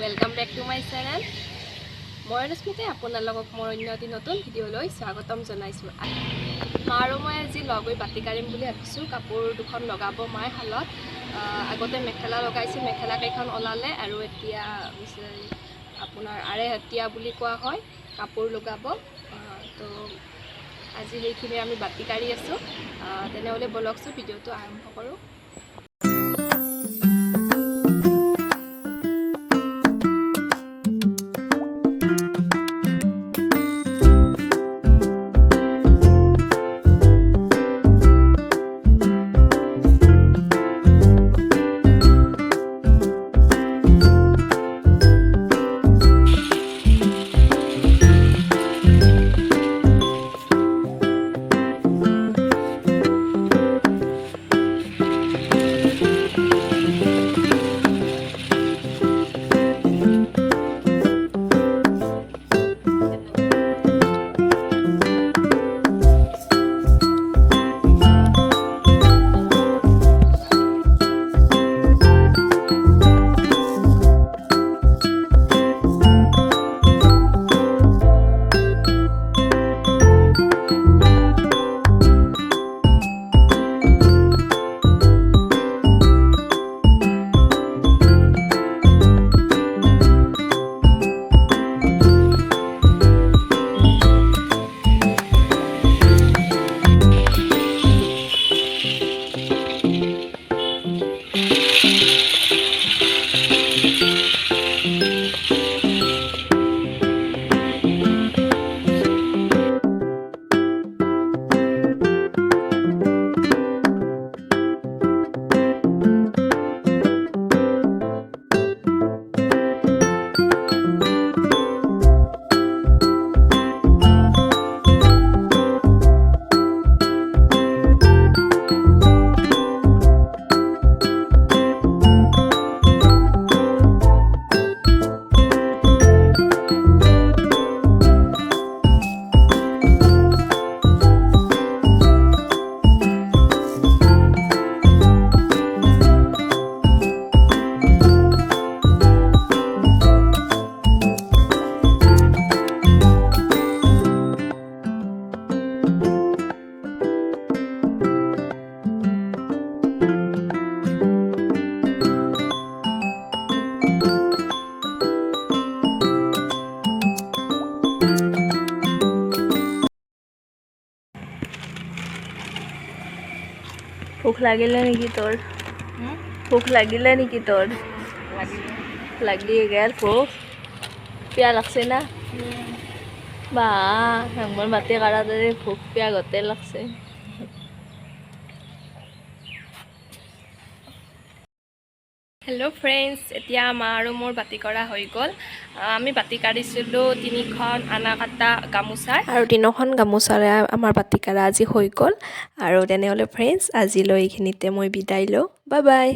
Welcome back to my channel. মই ৰশ্মিতে আপোনালোকক মোৰ অন্য এটি নতুন ভিডিঅ'লৈ স্বাগতম জনাইছোঁ। মা আৰু মই আজি লগ হৈ বাতি কাঢ়িম বুলি ভাবিছোঁ। কাপোৰ দুখন লগাব মায়ে শালত। আগতে মেখেলা লগাইছিল, মেখেলা কেইখন ওলালে আৰু এতিয়া আপোনাৰ আৰেহতীয়া বুলি কোৱা হয় কাপোৰ লগাব। তো আজি সেইখিনি আমি বাতি কাঢ়ি আছোঁ। তেনেহ'লে বলকচোন ভিডিঅ'টো আৰম্ভ কৰোঁ। ভোক লাগিলে নেকি তোৰ? ভোক লাগিলে নেকি তোৰ? লাগি গেল ভোক। পিয়া লাগছে না? বা মোৰ মাটি কাঢ়া দৰে ভোক পিয়া গোটেই লাগছে। হেল্ল' ফ্ৰেণ্ডছ, এতিয়া মা আৰু মোৰ বাতি কৰা হৈ গ'ল। আমি বাতি কাঢ়িছিলোঁ 3খন আনা কাটা গামোচাৰ, আৰু 3খন গামোচাৰে আমাৰ বাতি কাঢ়া আজি হৈ গ'ল। আৰু তেনেহ'লে ফ্ৰেণ্ডছ, আজিলৈ এইখিনিতে মই বিদায় লওঁ। Bye bye.